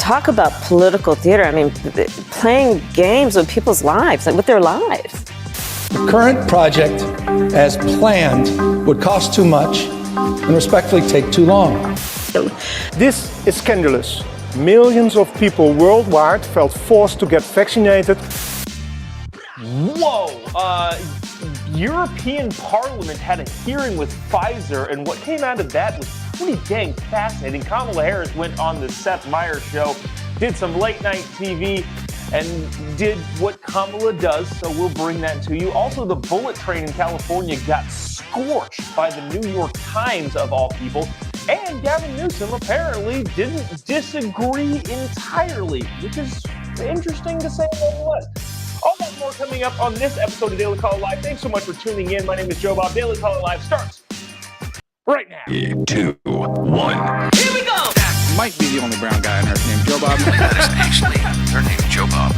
talk about political theater. I mean, playing games with people's lives, like with their lives. The current project, as planned, would cost too much and respectfully take too long. This is scandalous. Millions of people worldwide felt forced to get vaccinated. Whoa! European Parliament had a hearing with Pfizer, and what came out of that was pretty dang fascinating. Kamala Harris went on the Seth Meyers show, did some late night TV, and did what Kamala does, so we'll bring that to you. Also, the bullet train in California got scorched by the New York Times, of all people, and Gavin Newsom apparently didn't disagree entirely, which is interesting to say nonetheless. All that more coming up on this episode of Daily Caller Live. Thanks so much for tuning in. My name is Jobob. Daily Caller Live starts right now. 3, 2, 1. Here we go! That might be the only brown guy on earth named Jobob. That is actually her name, Jobob.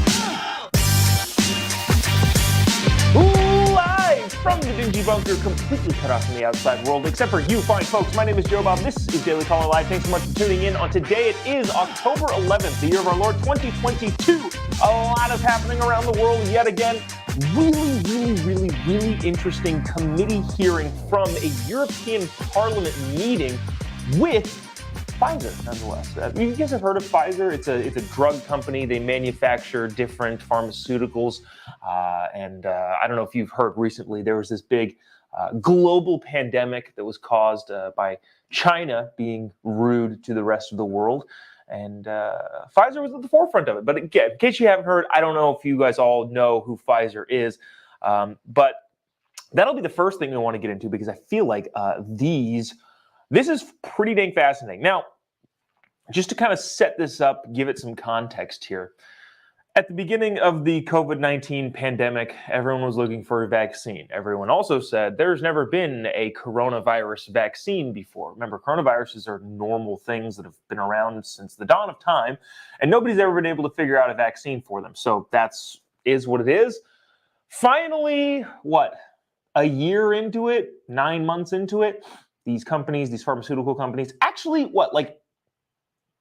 Live from the dingy bunker, completely cut off from the outside world, except for you fine folks. My name is Jobob. This is Daily Caller Live. Thanks so much for tuning in. On today, it is October 11th, the year of our Lord 2022. A lot is happening around the world yet again. Really interesting committee hearing from a European Parliament meeting with Pfizer, nonetheless. You guys have heard of Pfizer? It's a drug company. They manufacture different pharmaceuticals. And I don't know if you've heard recently, there was this big global pandemic that was caused by China being rude to the rest of the world. And Pfizer was at the forefront of it. But again, in case you haven't heard, I don't know if you guys all know who Pfizer is. But that'll be the first thing we want to get into, because I feel like this is pretty dang fascinating. Now, just to kind of set this up, give it some context here. At the beginning of the COVID-19 pandemic, everyone was looking for a vaccine. Everyone also said there's never been a coronavirus vaccine before. Remember, coronaviruses are normal things that have been around since the dawn of time, and nobody's ever been able to figure out a vaccine for them. So that's what it is. Finally, a year into it, 9 months into it, these companies, these pharmaceutical companies, actually,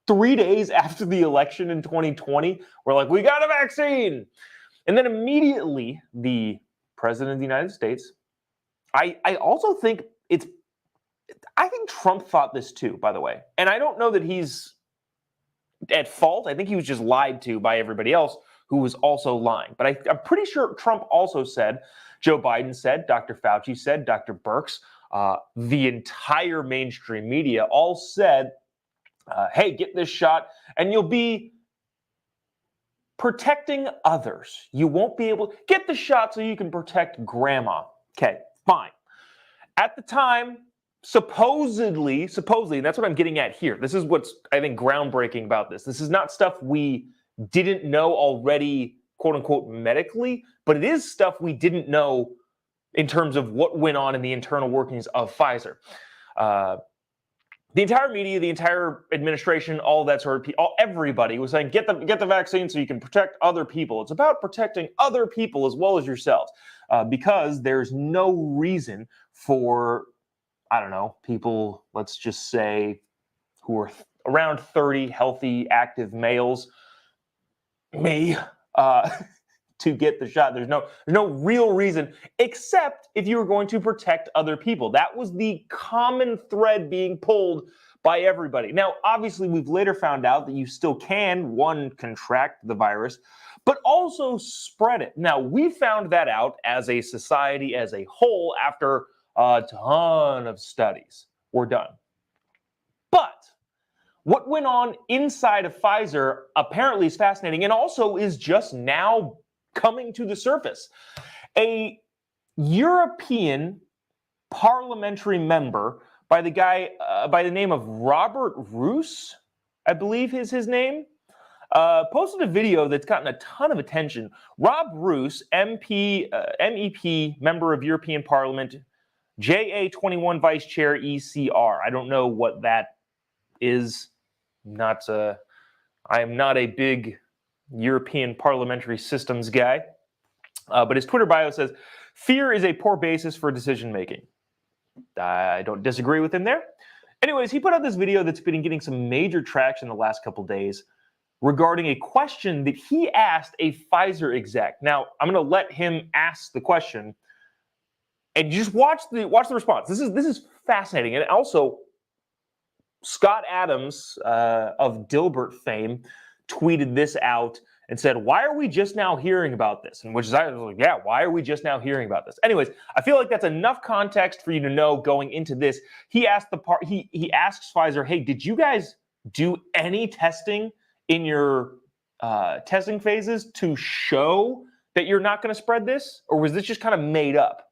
3 days after the election in 2020, we're like, we got a vaccine. And then immediately the president of the United States, I also think I think Trump thought this too, by the way. And I don't know that he's at fault. I think he was just lied to by everybody else who was also lying. But I'm pretty sure Trump also said, Joe Biden said, Dr. Fauci said, Dr. Birx, the entire mainstream media all said, hey, get this shot and you'll be protecting others. You won't be able to get the shot so you can protect grandma. Okay, fine. At the time, supposedly, and that's what I'm getting at here. This is what's, I think, groundbreaking about this. This is not stuff we didn't know already, quote unquote, medically, but it is stuff we didn't know in terms of what went on in the internal workings of Pfizer. The entire media, the entire administration, all that sort of people, everybody was saying, get the vaccine so you can protect other people. It's about protecting other people as well as yourselves, because there's no reason for, I don't know, people, let's just say, who are around 30, healthy, active males, me, to get the shot. There's no real reason, except if you were going to protect other people. That was the common thread being pulled by everybody. Now, obviously, we've later found out that you still can, one, contract the virus, but also spread it. Now, we found that out as a society as a whole after a ton of studies were done. But what went on inside of Pfizer apparently is fascinating, and also is just now coming to the surface. A European parliamentary member by the name of Robert Roos, I believe is his name, posted a video that's gotten a ton of attention. Rob Roos, MEP, member of European Parliament, JA21 Vice Chair ECR. I don't know what that is. I am not a big European parliamentary systems guy, but his Twitter bio says, fear is a poor basis for decision making. I don't disagree with him there. Anyways, he put out this video that's been getting some major traction the last couple days, regarding a question that he asked a Pfizer exec. Now, I'm going to let him ask the question, and just watch the response. This is fascinating. And also, Scott Adams of Dilbert fame tweeted this out and said, "Why are we just now hearing about this?" And which is, I was like, yeah, why are we just now hearing about this? Anyways, I feel like that's enough context for you to know going into this. He asked he asks Pfizer, "Hey, did you guys do any testing in your testing phases to show that you're not going to spread this, or was this just kind of made up?"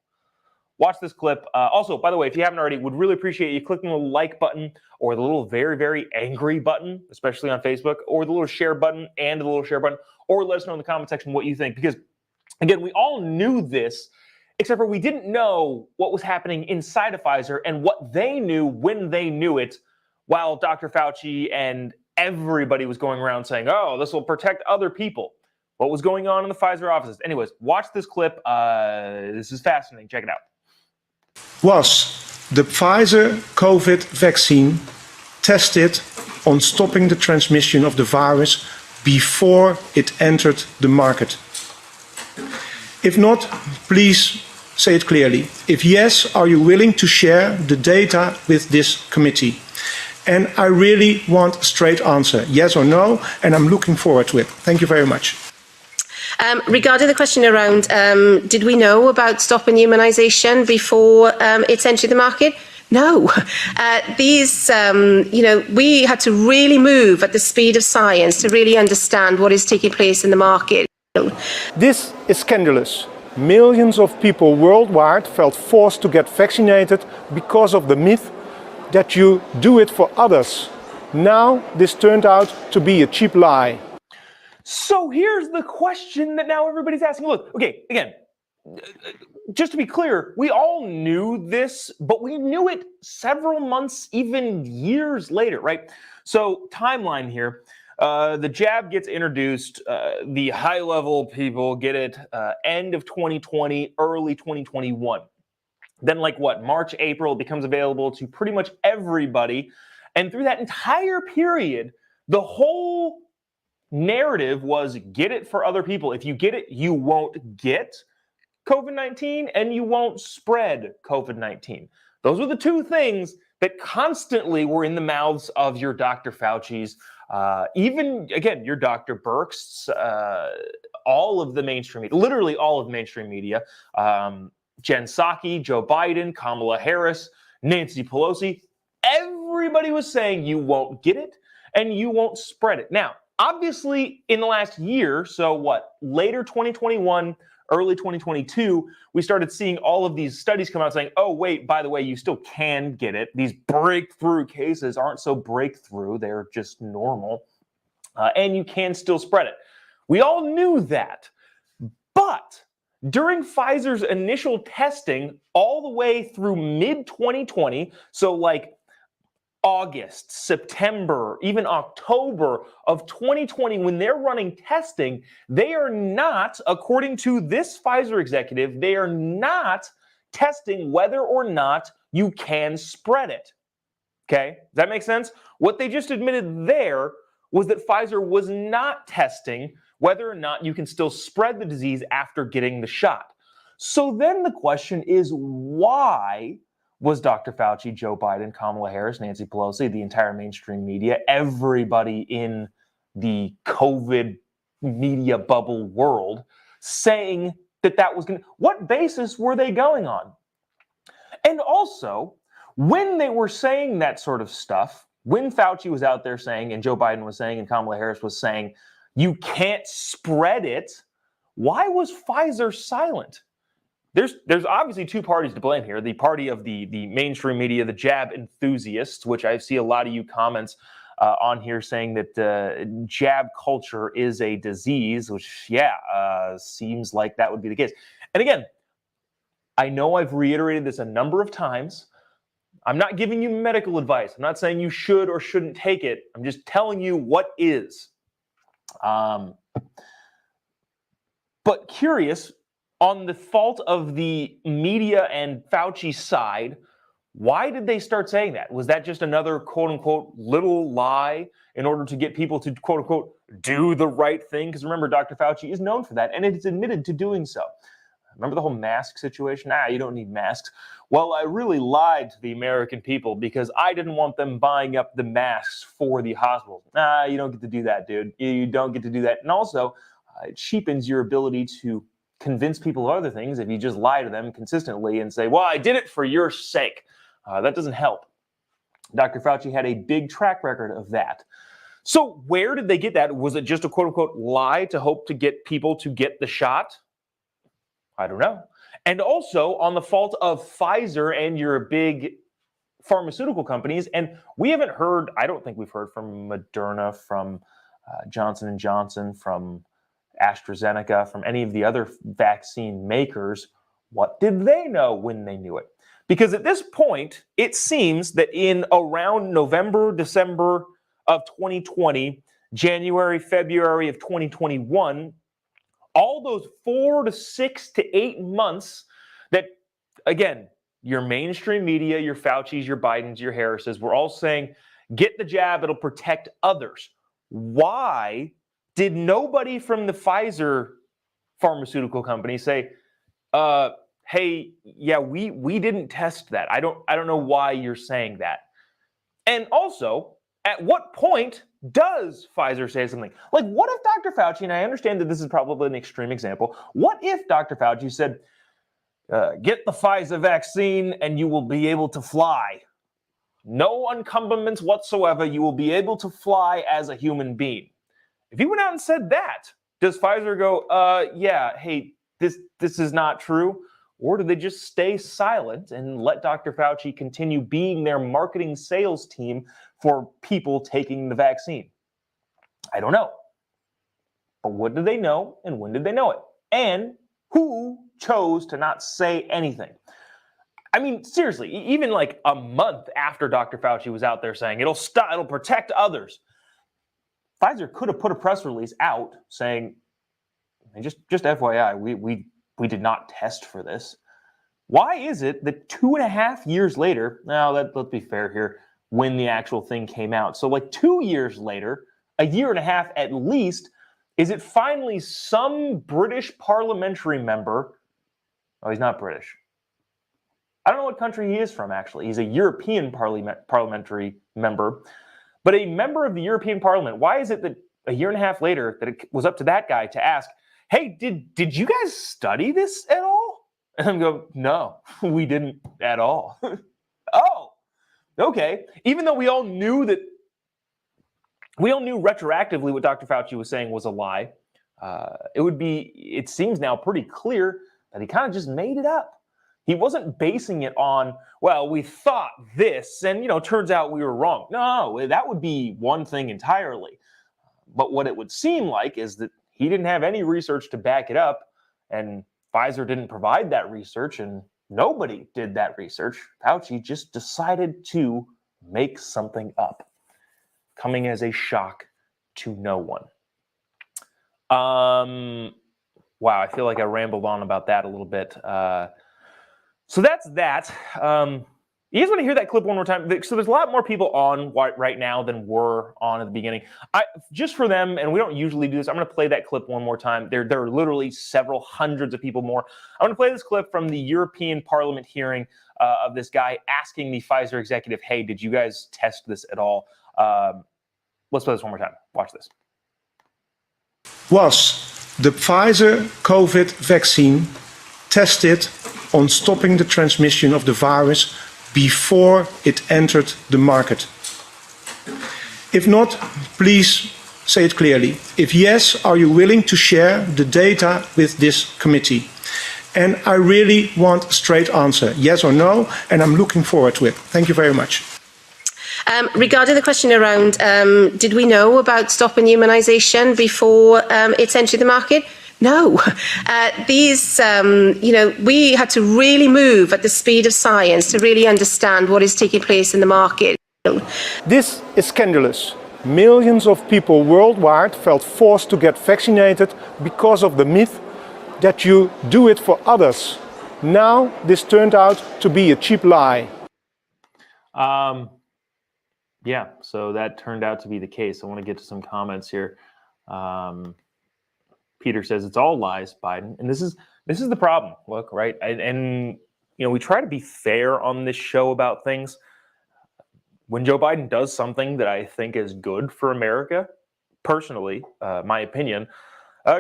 Watch this clip. Also, by the way, if you haven't already, would really appreciate you clicking the like button or the little very, very angry button, especially on Facebook, or the little share button and the little share button, or let us know in the comment section what you think. Because, again, we all knew this, except for we didn't know what was happening inside of Pfizer and what they knew when they knew it, while Dr. Fauci and everybody was going around saying, oh, this will protect other people. What was going on in the Pfizer offices? Anyways, watch this clip. This is fascinating. Check it out. Was the Pfizer COVID vaccine tested on stopping the transmission of the virus before it entered the market? If not, please say it clearly. If yes, are you willing to share the data with this committee? And I really want a straight answer, yes or no, and I'm looking forward to it. Thank you very much. Regarding the question around, did we know about stopping immunisation before it's entered the market? No. We had to really move at the speed of science to really understand what is taking place in the market. This is scandalous. Millions of people worldwide felt forced to get vaccinated because of the myth that you do it for others. Now this turned out to be a cheap lie. So here's the question that now everybody's asking. Look, okay, again, just to be clear, we all knew this, but we knew it several months, even years later, right? So timeline here, the jab gets introduced, the high-level people get it end of 2020, early 2021. Then March, April, it becomes available to pretty much everybody. And through that entire period, the whole narrative was get it for other people. If you get it, you won't get COVID-19 and you won't spread COVID-19. Those were the two things that constantly were in the mouths of your Dr. Fauci's, even, again, your Dr. Birx's, all of the mainstream media, literally all of the mainstream media, Jen Psaki, Joe Biden, Kamala Harris, Nancy Pelosi, everybody was saying you won't get it and you won't spread it. Now, obviously, in the last year, so later 2021, early 2022, we started seeing all of these studies come out saying, oh, wait, by the way, you still can get it. These breakthrough cases aren't so breakthrough. They're just normal. And you can still spread it. We all knew that. But during Pfizer's initial testing all the way through mid-2020, so August, September, even October of 2020, when they're running testing, they are not, according to this Pfizer executive, they are not testing whether or not you can spread it. Okay? Does that make sense? What they just admitted there was that Pfizer was not testing whether or not you can still spread the disease after getting the shot. So then the question is, why was Dr. Fauci, Joe Biden, Kamala Harris, Nancy Pelosi, the entire mainstream media, everybody in the COVID media bubble world saying that was going to, what basis were they going on? And also, when they were saying that sort of stuff, when Fauci was out there saying, and Joe Biden was saying, and Kamala Harris was saying, you can't spread it, why was Pfizer silent? There's obviously two parties to blame here. The party of the mainstream media, the jab enthusiasts, which I see a lot of you comments on here saying that jab culture is a disease, which, seems like that would be the case. And again, I know I've reiterated this a number of times. I'm not giving you medical advice. I'm not saying you should or shouldn't take it. I'm just telling you what is. But curious, on the fault of the media and Fauci side, Why did they start saying that? Was that just another quote unquote little lie in order to get people to quote unquote do the right thing? Because remember, Dr. Fauci is known for that, and it's admitted to doing so. Remember the whole mask situation? You don't need masks. Well, I really lied to the American people because I didn't want them buying up the masks for the hospitals. You don't get to do that, dude. You don't get to do that. And also, it cheapens your ability to convince people of other things if you just lie to them consistently and say, well, I did it for your sake. That doesn't help. Dr. Fauci had a big track record of that. So where did they get that? Was it just a quote unquote lie to hope to get people to get the shot? I don't know. And also on the fault of Pfizer and your big pharmaceutical companies. And we haven't heard, I don't think we've heard from Moderna, from Johnson & Johnson, from AstraZeneca, from any of the other vaccine makers. What did they know when they knew it? Because at this point, it seems that in around November, December of 2020, January, February of 2021, all those 4 to 6 to 8 months that, again, your mainstream media, your Faucis, your Bidens, your Harrises, were all saying, get the jab, it'll protect others. Why did nobody from the Pfizer pharmaceutical company say, hey, yeah, we didn't test that. I don't know why you're saying that. And also, at what point does Pfizer say something? Like, what if Dr. Fauci, and I understand that this is probably an extreme example, what if Dr. Fauci said, get the Pfizer vaccine and you will be able to fly. No encumbrance whatsoever. You will be able to fly as a human being. If he went out and said that, does Pfizer go, yeah, hey, this is not true? Or do they just stay silent and let Dr. Fauci continue being their marketing sales team for people taking the vaccine? I don't know. But what did they know and when did they know it? And who chose to not say anything? I mean, seriously, even like a month after Dr. Fauci was out there saying it'll protect others, Pfizer could have put a press release out saying, just FYI, we did not test for this. Why is it that 2.5 years later, now let's be fair here, when the actual thing came out, so like 2 years later, a year and a half at least, is it finally some British parliamentary member? Oh, he's not British. I don't know what country he is from, actually. He's a European parliamentary member, but a member of the European Parliament. Why is it that a year and a half later that it was up to that guy to ask, hey, did you guys study this at all? And I go, no, we didn't at all. Oh, okay. Even though we all knew retroactively what Dr. Fauci was saying was a lie, it seems now pretty clear that he kind of just made it up. He wasn't basing it on, well, we thought this, and, turns out we were wrong. No, that would be one thing entirely. But what it would seem like is that he didn't have any research to back it up, and Pfizer didn't provide that research, and nobody did that research. Fauci just decided to make something up, coming as a shock to no one. Wow, I feel like I rambled on about that a little bit. So that's that. You guys want to hear that clip one more time? So there's a lot more people on right now than were on at the beginning. Just for them, and we don't usually do this, I'm going to play that clip one more time. There are literally several hundreds of people more. I'm going to play this clip from the European Parliament hearing of this guy asking the Pfizer executive, hey, did you guys test this at all? Let's play this one more time. Watch this. Was the Pfizer COVID vaccine tested on stopping the transmission of the virus before it entered the market? If not, please say it clearly. If yes, are you willing to share the data with this committee? And I really want a straight answer, yes or no, and I'm looking forward to it. Thank you very much. Regarding the question around, did we know about stopping immunisation before it's entered the market? No. We had to really move at the speed of science to really understand what is taking place in the market. This is scandalous. Millions of people worldwide felt forced to get vaccinated because of the myth that you do it for others. Now this turned out to be a cheap lie. Yeah, so that turned out to be the case. I want to get to some comments here. Peter says it's all lies, Biden, and this is the problem. Look, right, and we try to be fair on this show about things. When Joe Biden does something that I think is good for America, personally, my opinion,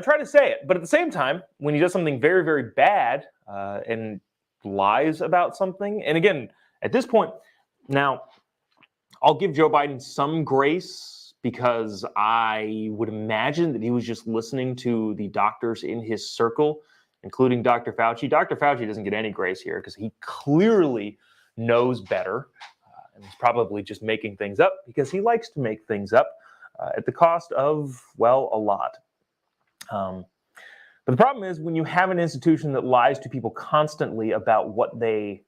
try to say it. But at the same time, when he does something very, very bad and lies about something, and again, at this point, now, I'll give Joe Biden some grace because I would imagine that he was just listening to the doctors in his circle, including Dr. Fauci. Dr. Fauci doesn't get any grace here because he clearly knows better and is probably just making things up because he likes to make things up at the cost of, well, a lot. But the problem is when you have an institution that lies to people constantly about what they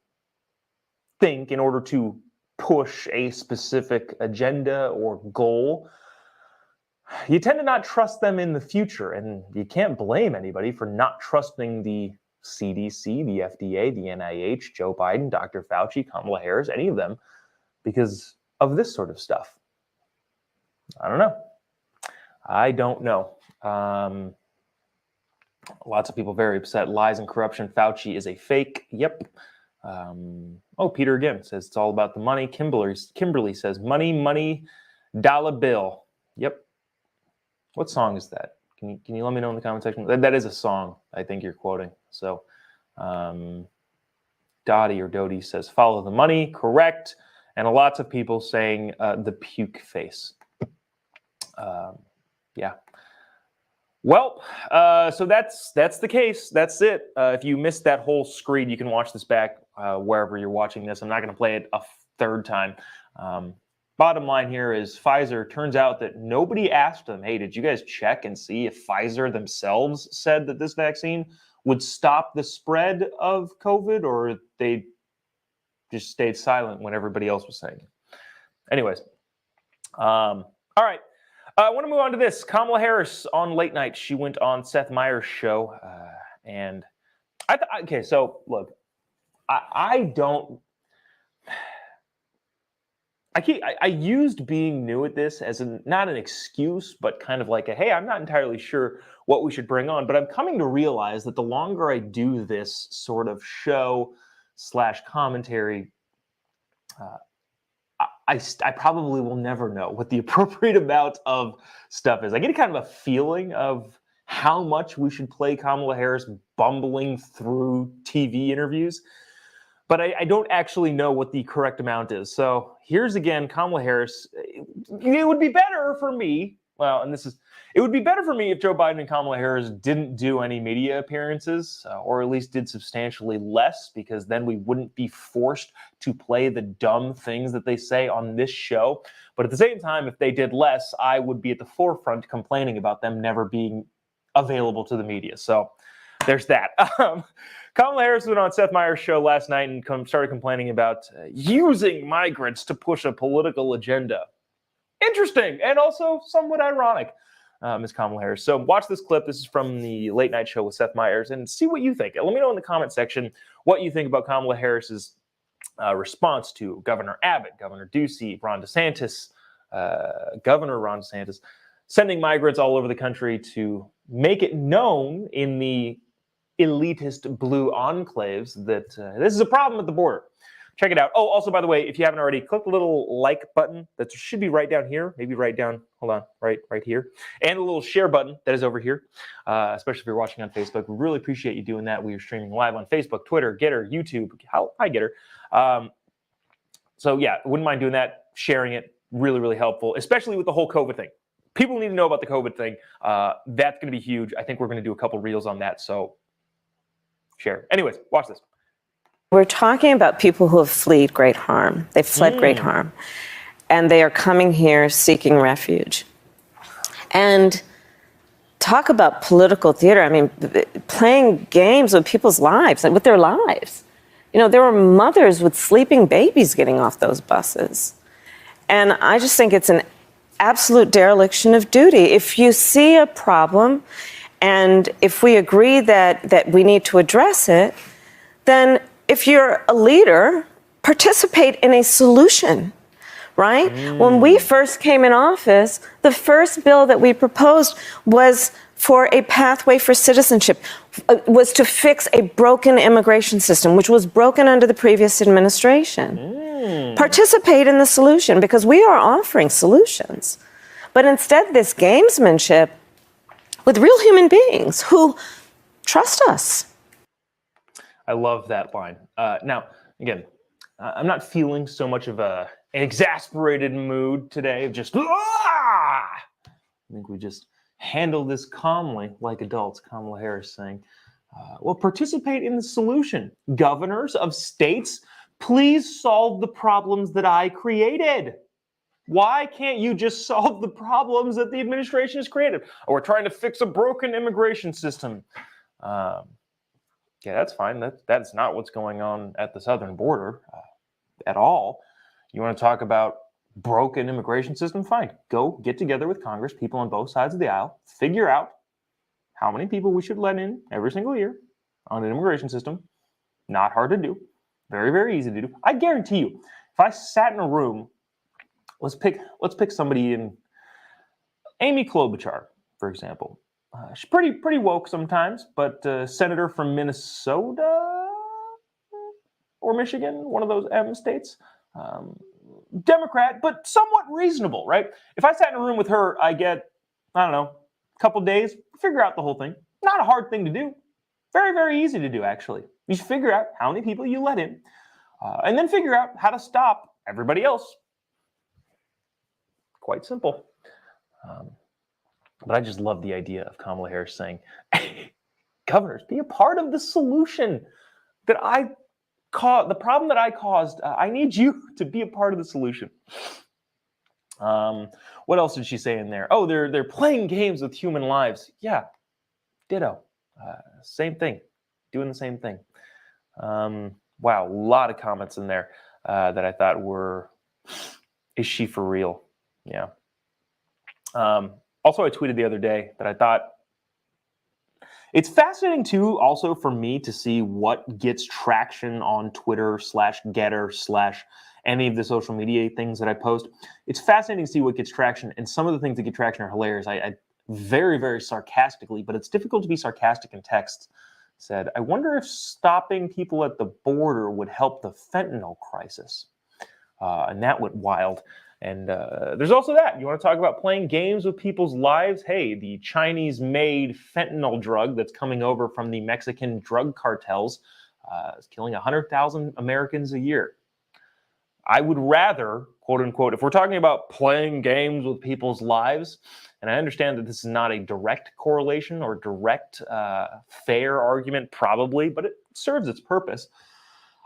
think in order to push a specific agenda or goal, you tend to not trust them in the future. And you can't blame anybody for not trusting the CDC, the FDA, the NIH, Joe Biden, Dr. Fauci, Kamala Harris, any of them, because of this sort of stuff. I don't know. Lots of people very upset. Lies and corruption. Fauci is a fake. Yep. Peter again says it's all about the money. Kimberly says money, dollar bill. Yep. What song is that? Can you let me know in the comment section? That is a song I think you're quoting. So Dottie says follow the money. Correct. And lots of people saying the puke face. Yeah. Well, so that's the case. That's it. If you missed that whole screen, you can watch this back wherever you're watching this. I'm not going to play it a third time. Bottom line here is Pfizer, turns out that nobody asked them, hey, did you guys check and see if Pfizer themselves said that this vaccine would stop the spread of COVID, or they just stayed silent when everybody else was saying it? Anyways, all right. I want to move on to this. Kamala Harris on late night. She went on Seth Meyers' show, and okay. So look, I used being new at this as not an excuse, but kind of like a, hey, I'm not entirely sure what we should bring on, but I'm coming to realize that the longer I do this sort of show / commentary, I probably will never know what the appropriate amount of stuff is. I get kind of a feeling of how much we should play Kamala Harris bumbling through TV interviews, but I don't actually know what the correct amount is. So here's again, Kamala Harris. It would be better for me. Well, and it would be better for me if Joe Biden and Kamala Harris didn't do any media appearances, or at least did substantially less, because then we wouldn't be forced to play the dumb things that they say on this show. But at the same time, if they did less, I would be at the forefront complaining about them never being available to the media. So there's that. Kamala Harris went on Seth Meyers' show last night and started complaining about using migrants to push a political agenda. Interesting, and also somewhat ironic, Ms. Kamala Harris. So watch this clip. This is from the late night show with Seth Meyers, and see what you think. Let me know in the comment section what you think about Kamala Harris's response to Governor Abbott, Governor Ducey, Ron DeSantis, Governor Ron DeSantis, sending migrants all over the country to make it known in the elitist blue enclaves that this is a problem at the border. Check it out. Oh, also, by the way, if you haven't already, click the little like button that should be right down here. Maybe right down, hold on, right here. And the little share button that is over here, especially if you're watching on Facebook. We really appreciate you doing that. We are streaming live on Facebook, Twitter, Getter, YouTube. Hi, Getter. So, yeah, wouldn't mind doing that, sharing it. Really, really helpful, especially with the whole COVID thing. People need to know about the COVID thing. That's going to be huge. I think we're going to do a couple reels on that, so share. Anyways, watch this. We're talking about people who have fled great harm. They've fled great harm. And they are coming here seeking refuge. And talk about political theater. I mean, playing games with people's lives, with their lives. You know, there were mothers with sleeping babies getting off those buses. And I just think it's an absolute dereliction of duty. If you see a problem, and if we agree that we need to address it, then if you're a leader, participate in a solution, right? When we first came in office, the first bill that we proposed was for a pathway for citizenship, was to fix a broken immigration system, which was broken under the previous administration. Participate in the solution, because we are offering solutions. But instead, this gamesmanship with real human beings who trust us. I love that line. Now, again, I'm not feeling so much of an exasperated mood today of just, I think we just handle this calmly like adults, Kamala Harris saying. Well, participate in the solution. Governors of states, please solve the problems that I created. Why can't you just solve the problems that the administration has created? Oh, we're trying to fix a broken immigration system. Yeah, that's fine. That's not what's going on at the southern border at all. You want to talk about broken immigration system? Fine. Go get together with Congress, people on both sides of the aisle, figure out how many people we should let in every single year on an immigration system. Not hard to do. Very, very easy to do. I guarantee you, if I sat in a room, let's pick somebody in Amy Klobuchar, for example. She's pretty woke sometimes, but senator from Minnesota or Michigan, one of those M states, Democrat, but somewhat reasonable, right? If I sat in a room with her, I get, I don't know, a couple days, figure out the whole thing. Not a hard thing to do. Very, very easy to do, actually. You just figure out how many people you let in, and then figure out how to stop everybody else. Quite simple. But I just love the idea of Kamala Harris saying, governors, be a part of the solution that I caused, the problem that I caused. I need you to be a part of the solution. What else did she say in there? Oh, they're playing games with human lives. Yeah, ditto. Same thing. Doing the same thing. Wow, a lot of comments in there that I thought were, is she for real? Yeah. Also, I tweeted the other day that I thought it's fascinating too, also for me to see what gets traction on Twitter /Getter / any of the social media things that I post. It's fascinating to see what gets traction, and some of the things that get traction are hilarious. I very, very sarcastically, but it's difficult to be sarcastic in text, said, I wonder if stopping people at the border would help the fentanyl crisis. And that went wild. And there's also that. You want to talk about playing games with people's lives? Hey, the Chinese-made fentanyl drug that's coming over from the Mexican drug cartels is killing 100,000 Americans a year. I would rather, quote unquote, if we're talking about playing games with people's lives, and I understand that this is not a direct correlation or direct fair argument, probably, but it serves its purpose.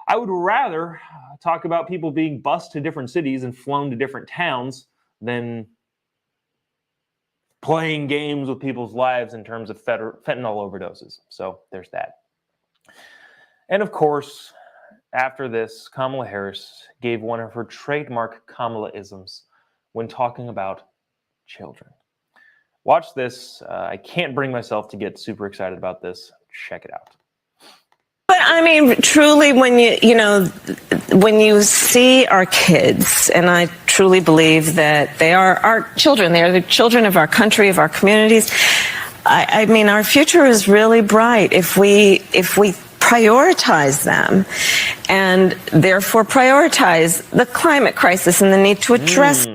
I would rather talk about people being bused to different cities and flown to different towns than playing games with people's lives in terms of fentanyl overdoses. So there's that. And of course, after this, Kamala Harris gave one of her trademark Kamala-isms when talking about children. Watch this. I can't bring myself to get super excited about this. Check it out. But I mean, truly, when when you see our kids, and I truly believe that they are our children, they are the children of our country, of our communities. I mean, our future is really bright if we prioritize them, and therefore prioritize the climate crisis and the need to address.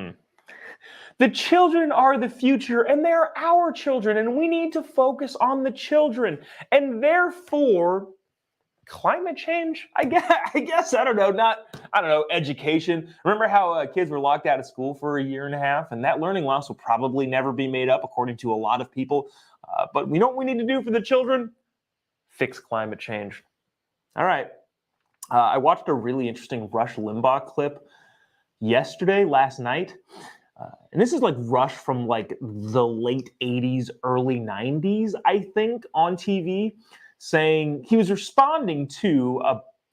The children are the future, and they're our children, and we need to focus on the children, and therefore. Climate change, I guess, I don't know, education. Remember how kids were locked out of school for a year and a half, and that learning loss will probably never be made up, according to a lot of people. But we know what we need to do for the children? Fix climate change. All right. I watched a really interesting Rush Limbaugh clip last night. And this is like Rush from like the late 80s, early 90s, I think, on TV. Saying he was responding to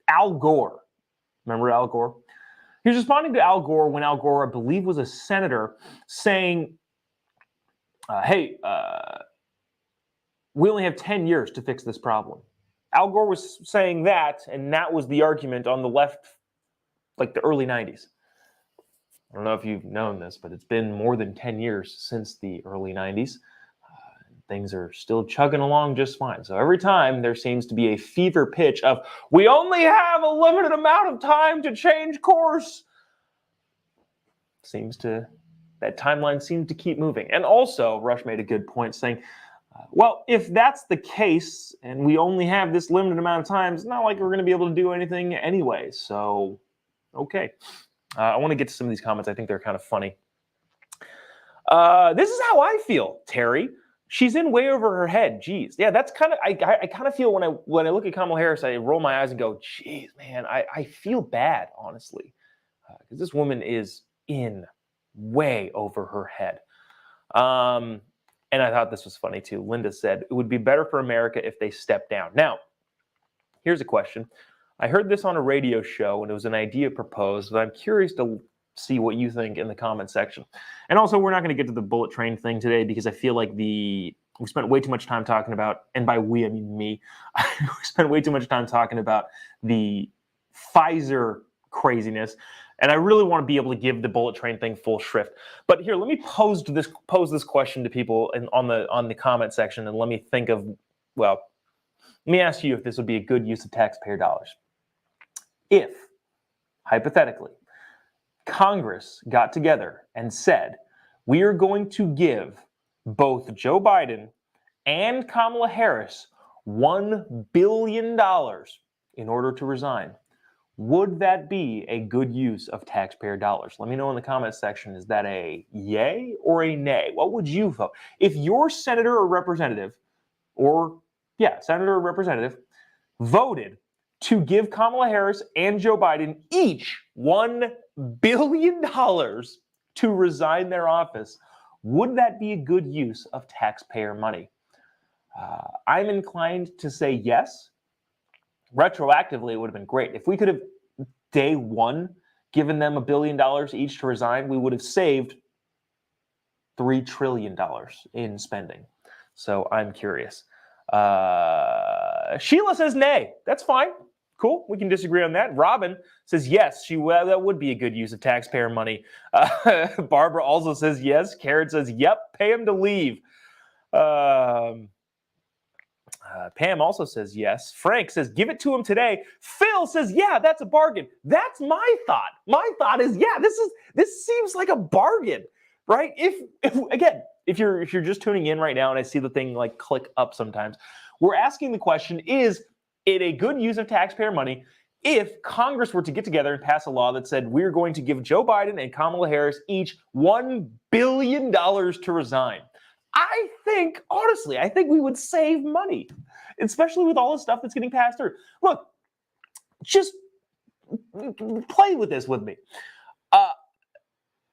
Al Gore. Remember Al Gore? He was responding to Al Gore when Al Gore, I believe, was a senator, saying, hey, we only have 10 years to fix this problem. Al Gore was saying that, and that was the argument on the left like the early 90s. I don't know if you've known this, but it's been more than 10 years since the early 90s. Things are still chugging along just fine. So every time there seems to be a fever pitch of, we only have a limited amount of time to change course, that timeline seems to keep moving. And also, Rush made a good point saying, well, if that's the case and we only have this limited amount of time, it's not like we're going to be able to do anything anyway. So, okay. I want to get to some of these comments. I think they're kind of funny. This is how I feel, Terry. She's in way over her head. Jeez. Yeah, that's kind of, I kind of feel when I look at Kamala Harris, I roll my eyes and go, geez, man, I feel bad, honestly. Because this woman is in way over her head. And I thought this was funny too. Linda said, it would be better for America if they step down. Now, here's a question. I heard this on a radio show and it was an idea proposed, but I'm curious to see what you think in the comment section. And also, we're not going to get to the bullet train thing today because I feel like we spent way too much time talking about, and by we, I mean me, we spent way too much time talking about the Pfizer craziness. And I really want to be able to give the bullet train thing full shrift. But here, let me pose this question to people on the comment section, and let me think of, well, let me ask you if this would be a good use of taxpayer dollars. If, hypothetically, Congress got together and said, we are going to give both Joe Biden and Kamala Harris $1 billion in order to resign, would that be a good use of taxpayer dollars? Let me know in the comments section. Is that a yay or a nay? What would you vote? If your senator or representative, senator or representative, voted to give Kamala Harris and Joe Biden each $1 billion to resign their office, would that be a good use of taxpayer money? I'm inclined to say yes. Retroactively, it would have been great. If we could have, day one, given them $1 billion each to resign, we would have saved $3 trillion in spending. So I'm curious. Sheila says nay. That's fine. Cool. We can disagree on that. Robin says yes. That would be a good use of taxpayer money. Barbara also says yes. Karen says yep. Pay him to leave. Pam also says yes. Frank says give it to him today. Phil says yeah, that's a bargain. That's my thought. My thought is yeah, this seems like a bargain, right? If you're just tuning in right now and I see the thing like click up sometimes, we're asking the question, is it a good use of taxpayer money if Congress were to get together and pass a law that said we're going to give Joe Biden and Kamala Harris each $1 billion to resign? Honestly, I think we would save money, especially with all the stuff that's getting passed through. Look, just play with this with me.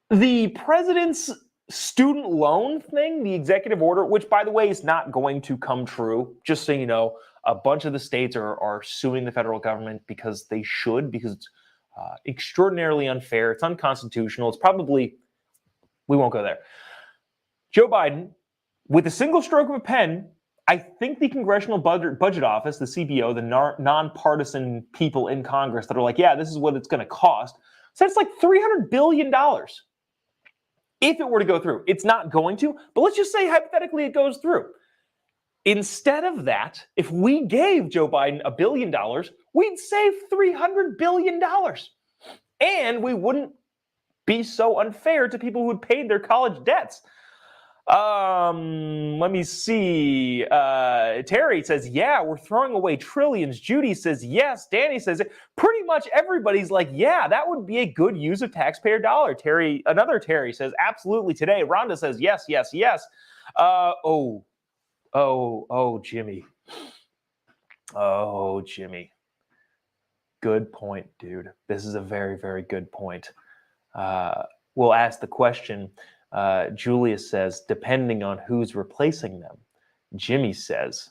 The president's student loan thing, the executive order, which, by the way, is not going to come true, just so you know, a bunch of the states are suing the federal government because they should, because it's extraordinarily unfair. It's unconstitutional. It's probably, we won't go there. Joe Biden, with a single stroke of a pen, I think the Congressional Budget Office, the CBO, the nonpartisan people in Congress that are like, yeah, this is what it's going to cost, said it's like $300 billion. If it were to go through. It's not going to, but let's just say hypothetically it goes through. Instead of that, if we gave Joe Biden $1 billion, we'd save $300 billion. And we wouldn't be so unfair to people who had paid their college debts. Let me see. Terry says, yeah, we're throwing away trillions. Judy says, yes. Danny says, pretty much everybody's like, yeah, that would be a good use of taxpayer dollar. Another Terry says, absolutely today. Rhonda says, yes, yes, yes. Oh, Jimmy. Oh, Jimmy. Good point, dude. This is a very, very good point. We'll ask the question. Julius says, depending on who's replacing them. Jimmy says,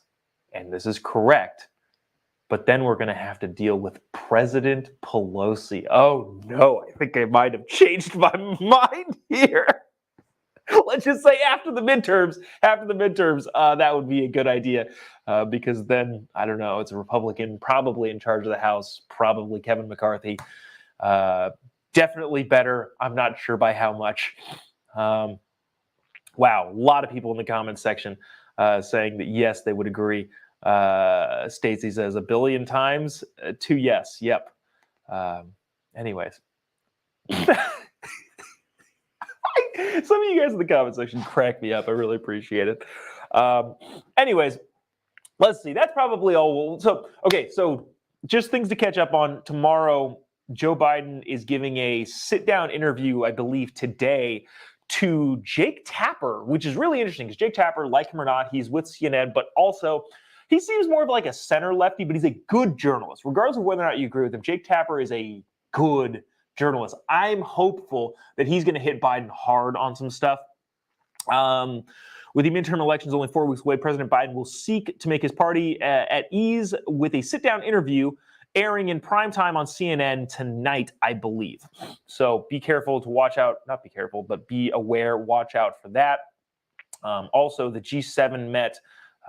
and this is correct, but then we're going to have to deal with President Pelosi. Oh, no, I think I might have changed my mind here. Let's just say after the midterms, that would be a good idea because then, I don't know, it's a Republican probably in charge of the House, probably Kevin McCarthy. Definitely better. I'm not sure by how much. Wow, a lot of people in the comments section saying that yes, they would agree. Stacey says 1 billion times to yes. Yep. Anyways. Some of you guys in the comment section crack me up. I really appreciate it. Anyways, let's see. That's probably all. So just things to catch up on. Tomorrow, Joe Biden is giving a sit-down interview, I believe, today to Jake Tapper, which is really interesting because Jake Tapper, like him or not, he's with CNN, but also he seems more of like a center lefty, but he's a good journalist. Regardless of whether or not you agree with him, Jake Tapper is a good journalist. I'm hopeful that he's going to hit Biden hard on some stuff. With the midterm elections only 4 weeks away, President Biden will seek to make his party at ease with a sit-down interview airing in primetime on CNN tonight, I believe. So be careful to watch out. Not be careful, but be aware. Watch out for that. Also, the G7 met.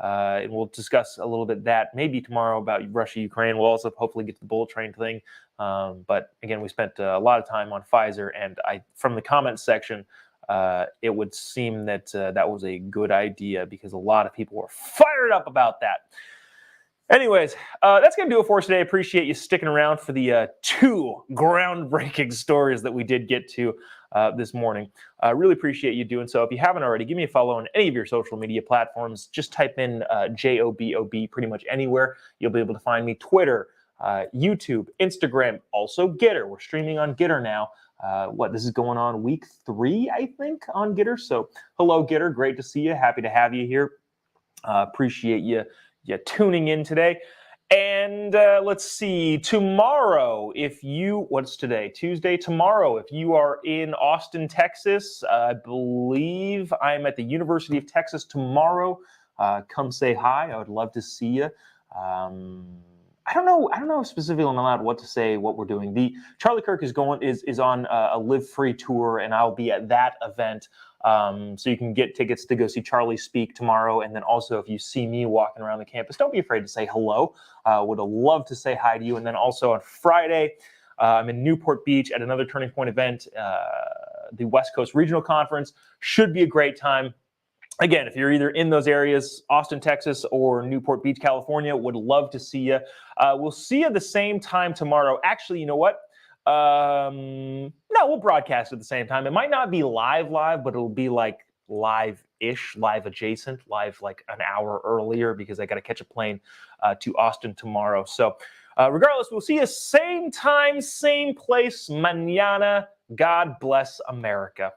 And we'll discuss a little bit that maybe tomorrow about Russia, Ukraine. We'll also hopefully get to the bullet train thing. But again, we spent a lot of time on Pfizer, and from the comments section, it would seem that that was a good idea because a lot of people were fired up about that. Anyways, that's going to do it for us today. I appreciate you sticking around for the 2 groundbreaking stories that we did get to this morning. Really appreciate you doing so. If you haven't already, give me a follow on any of your social media platforms. Just type in JOBOB pretty much anywhere. You'll be able to find me. Twitter, YouTube, Instagram, also Gitter. We're streaming on Gitter now. This is going on week 3, I think, on Gitter. So hello, Gitter. Great to see you. Happy to have you here. Appreciate you tuning in today. And let's see, tomorrow, what's today? Tuesday. Tomorrow, if you are in Austin, Texas, I believe I'm at the University of Texas tomorrow. Come say hi. I would love to see you. I don't know specifically I'm allowed what to say, what we're doing. The Charlie Kirk is on a Live Free tour, and I'll be at that event. So you can get tickets to go see Charlie speak tomorrow. And then also, if you see me walking around the campus, don't be afraid to say hello. Would love to say hi to you. And then also on Friday, I'm in Newport Beach at another Turning Point event, the West Coast Regional Conference. Should be a great time. Again, if you're either in those areas, Austin, Texas, or Newport Beach, California, would love to see you. We'll see you at the same time tomorrow. Actually, you know what? No, we'll broadcast at the same time. It might not be live, but it'll be like live-ish, live adjacent, live like an hour earlier because I got to catch a plane to Austin tomorrow. So regardless, we'll see you same time, same place, mañana. God bless America.